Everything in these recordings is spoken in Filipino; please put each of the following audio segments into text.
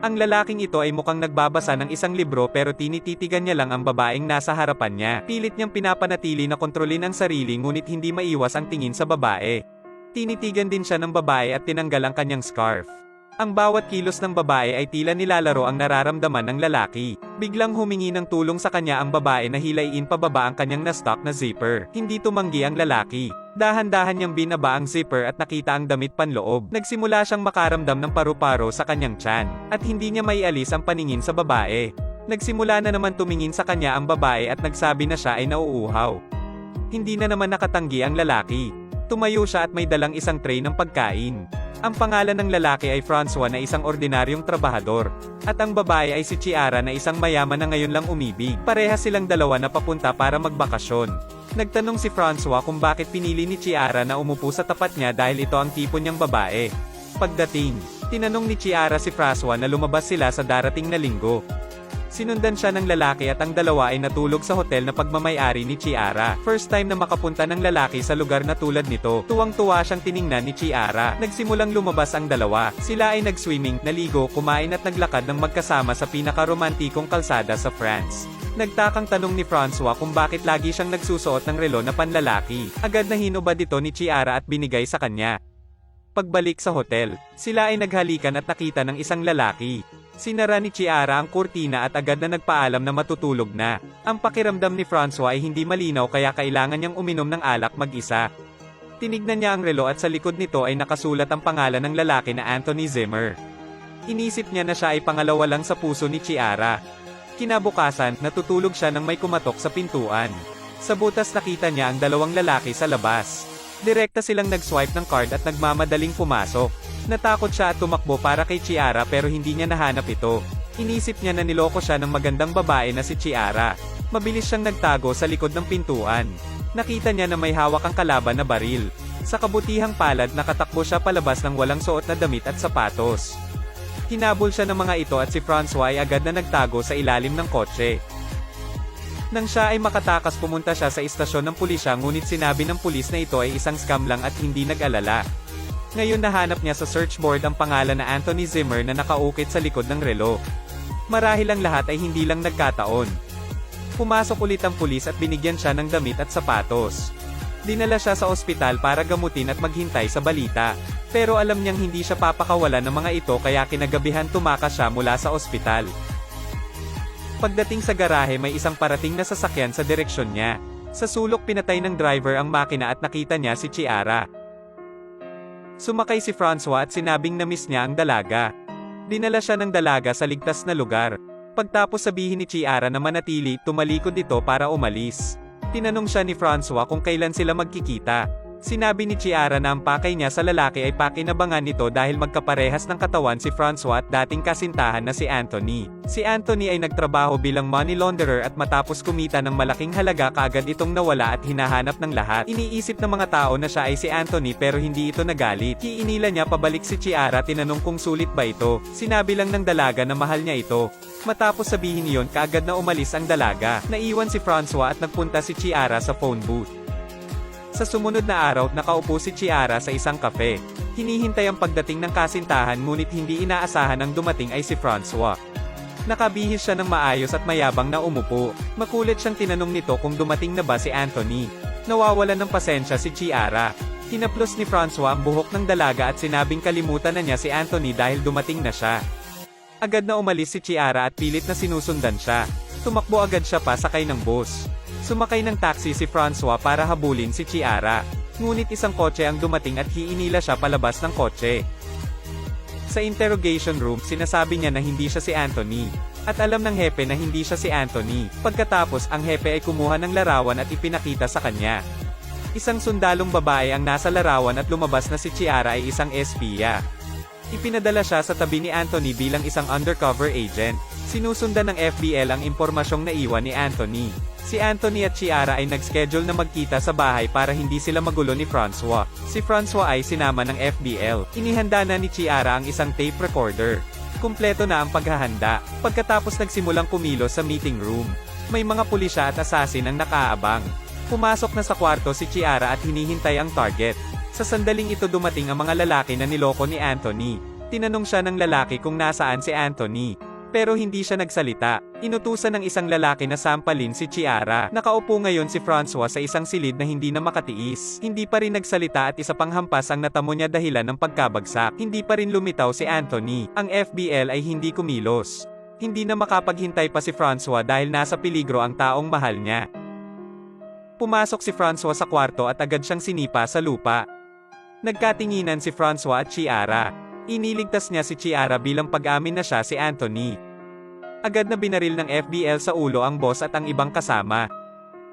Ang lalaking ito ay mukhang nagbabasa ng isang libro pero tinititigan niya lang ang babaeng nasa harapan niya. Pilit niyang pinapanatili na kontrolin ang sarili ngunit hindi maiwas ang tingin sa babae. Tinitigan din siya ng babae at tinanggal ang kanyang scarf. Ang bawat kilos ng babae ay tila nilalaro ang nararamdaman ng lalaki. Biglang humingi ng tulong sa kanya ang babae na hilayin pababa ang kanyang na-stock na zipper. Hindi tumanggi ang lalaki. Dahan-dahan niyang binaba ang zipper at nakita ang damit panloob. Nagsimula siyang makaramdam ng paru-paro sa kanyang tiyan, at hindi niya maialis ang paningin sa babae. Nagsimula na naman tumingin sa kanya ang babae at nagsabi na siya ay nauuhaw. Hindi na naman nakatanggi ang lalaki. Tumayo siya at may dalang isang tray ng pagkain. Ang pangalan ng lalaki ay Francois na isang ordinaryong trabahador, at ang babae ay si Chiara na isang mayaman na ngayon lang umibig. Parehas silang dalawa na papunta para magbakasyon. Nagtanong si Francois kung bakit pinili ni Chiara na umupo sa tapat niya dahil ito ang tipo niyang babae. Pagdating, tinanong ni Chiara si Francois na lumabas sila sa darating na linggo. Sinundan siya ng lalaki at ang dalawa ay natulog sa hotel na pagmamay-ari ni Chiara. First time na makapunta ng lalaki sa lugar na tulad nito. Tuwang-tuwa siyang tiningnan ni Chiara. Nagsimulang lumabas ang dalawa. Sila ay nag-swimming, naligo, kumain at naglakad ng magkasama sa pinakaromantikong kalsada sa France. Nagtakang tanong ni Francois kung bakit lagi siyang nagsusuot ng relo na panlalaki. Agad na hinubad ito ni Chiara at binigay sa kanya. Pagbalik sa hotel, sila ay naghalikan at nakita ng isang lalaki. Sinara ni Chiara ang kurtina at agad na nagpaalam na matutulog na. Ang pakiramdam ni Francois ay hindi malinaw kaya kailangan niyang uminom ng alak mag-isa. Tinignan niya ang relo at sa likod nito ay nakasulat ang pangalan ng lalaki na Anthony Zimmer. Inisip niya na siya ay pangalawa lang sa puso ni Chiara. Kinabukasan, natutulog siya nang may kumatok sa pintuan. Sa butas nakita niya ang dalawang lalaki sa labas. Direkta silang nag-swipe ng card at nagmamadaling pumasok. Natakot siya at tumakbo para kay Chiara pero hindi niya nahanap ito. Inisip niya na niloko siya ng magandang babae na si Chiara. Mabilis siyang nagtago sa likod ng pintuan. Nakita niya na may hawak ang kalaban na baril. Sa kabutihang palad nakatakbo siya palabas ng walang suot na damit at sapatos. Hinabol siya ng mga ito at si Francois ay agad na nagtago sa ilalim ng kotse. Nang siya ay makatakas pumunta siya sa istasyon ng pulisya ngunit sinabi ng pulis na ito ay isang scam lang at hindi nag-alala. Ngayon nahanap niya sa search board ang pangalan na Anthony Zimmer na nakaukit sa likod ng relo. Marahil ang lahat ay hindi lang nagkataon. Pumasok ulit ang pulis at binigyan siya ng damit at sapatos. Dinala siya sa ospital para gamutin at maghintay sa balita. Pero alam niyang hindi siya papakawalan ng mga ito kaya kinagabihan tumakas siya mula sa ospital. Pagdating sa garahe may isang parating na sasakyan sa direksyon niya. Sa sulok pinatay ng driver ang makina at nakita niya si Chiara. Sumakay si Francois at sinabing na-miss niya ang dalaga. Dinala siya ng dalaga sa ligtas na lugar. Pagtapos sabihin ni Chiara na manatili, tumalikod ito para umalis. Tinanong siya ni Francois kung kailan sila magkikita. Sinabi ni Chiara na ang pakay niya sa lalaki ay pakinabangan nito dahil magkaparehas ng katawan si Francois at dating kasintahan na si Anthony. Si Anthony ay nagtrabaho bilang money launderer at matapos kumita ng malaking halaga kaagad itong nawala at hinahanap ng lahat. Iniisip ng mga tao na siya ay si Anthony pero hindi ito nagalit. Kiinila niya pabalik si Chiara, tinanong kung sulit ba ito. Sinabi lang ng dalaga na mahal niya ito. Matapos sabihin niyon kaagad na umalis ang dalaga. Naiwan si Francois at nagpunta si Chiara sa phone booth. Sa sumunod na araw, nakaupo si Chiara sa isang kafe. Hinihintay ang pagdating ng kasintahan ngunit hindi inaasahan ang dumating ay si Francois. Nakabihis siya ng maayos at mayabang na umupo. Makulit siyang tinanong nito kung dumating na ba si Anthony. Nawawalan ng pasensya si Chiara. Hinaplos ni Francois ang buhok ng dalaga at sinabing kalimutan na niya si Anthony dahil dumating na siya. Agad na umalis si Chiara at pilit na sinusundan siya. Tumakbo agad siya pa sakay ng bus. Sumakay ng taxi si Francois para habulin si Chiara. Ngunit isang kotse ang dumating at hiinila siya palabas ng kotse. Sa interrogation room, sinasabi niya na hindi siya si Anthony. At alam ng hepe na hindi siya si Anthony. Pagkatapos, ang hepe ay kumuha ng larawan at ipinakita sa kanya. Isang sundalong babae ang nasa larawan at lumabas na si Chiara ay isang espiya. Ipinadala siya sa tabi ni Anthony bilang isang undercover agent. Sinusundan ng FBL ang impormasyong naiwan ni Anthony. Si Anthony at Chiara ay nag-schedule na magkita sa bahay para hindi sila magulo ni Francois. Si Francois ay sinama ng FBL. Inihanda na ni Chiara ang isang tape recorder. Kumpleto na ang paghahanda. Pagkatapos nagsimulang kumilos sa meeting room. May mga pulisya at asasin ang nakaabang. Pumasok na sa kwarto si Chiara at hinihintay ang target. Sa sandaling ito dumating ang mga lalaki na niloko ni Anthony. Tinanong siya ng lalaki kung nasaan si Anthony. Pero hindi siya nagsalita. Inutusan ng isang lalaki na sampalin si Chiara. Nakaupo ngayon si Francois sa isang silid na hindi na makatiis. Hindi pa rin nagsalita at isa pang hampas ang natamo niya dahilan ng pagkabagsak. Hindi pa rin lumitaw si Anthony. Ang FBL ay hindi kumilos. Hindi na makapaghintay pa si Francois dahil nasa peligro ang taong mahal niya. Pumasok si Francois sa kwarto at agad siyang sinipa sa lupa. Nagkatinginan si Francois at Chiara. Iniligtas niya si Chiara bilang pag-amin na siya si Anthony. Agad na binaril ng FBL sa ulo ang boss at ang ibang kasama.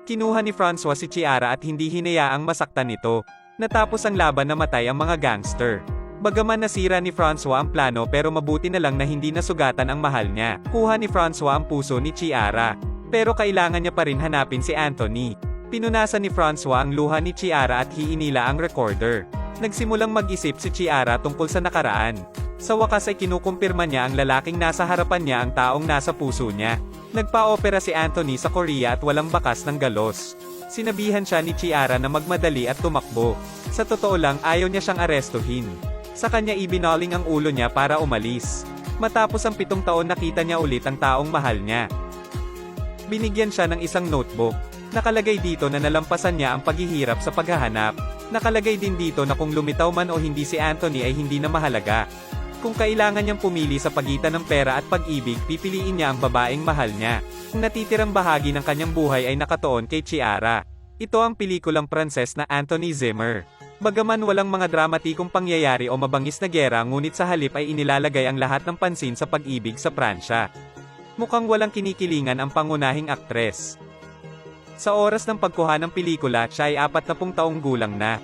Kinuha ni Francois si Chiara at hindi hinayaang masaktan nito. Natapos ang laban na matay ang mga gangster. Bagaman nasira ni Francois ang plano pero mabuti na lang na hindi nasugatan ang mahal niya. Kuha ni Francois ang puso ni Chiara. Pero kailangan niya pa rin hanapin si Anthony. Pinunasan ni Francois ang luha ni Chiara at hiinila ang recorder. Nagsimulang mag-isip si Chiara tungkol sa nakaraan. Sa wakas ay kinukumpirma niya ang lalaking nasa harapan niya ang taong nasa puso niya. Nagpa-opera si Anthony sa Korea at walang bakas ng galos. Sinabihan siya ni Chiara na magmadali at tumakbo. Sa totoo lang ayaw niya siyang arestuhin. Sa kanya ibinaling ang ulo niya para umalis. Matapos ang 7 taon nakita niya ulit ang taong mahal niya. Binigyan siya ng isang notebook. Nakalagay dito na nalampasan niya ang paghihirap sa paghahanap. Nakalagay din dito na kung lumitaw man o hindi si Anthony ay hindi na mahalaga. Kung kailangan niyang pumili sa pagitan ng pera at pag-ibig, pipiliin niya ang babaeng mahal niya. Ang natitirang bahagi ng kanyang buhay ay nakatuon kay Chiara. Ito ang pelikulang Pranses na Anthony Zimmer. Bagaman walang mga dramatikong pangyayari o mabangis na gera ngunit sa halip ay inilalagay ang lahat ng pansin sa pag-ibig sa Pransya. Mukhang walang kinikilingan ang pangunahing aktres. Sa oras ng pagkuha ng pelikula, siya ay 40 taong gulang na.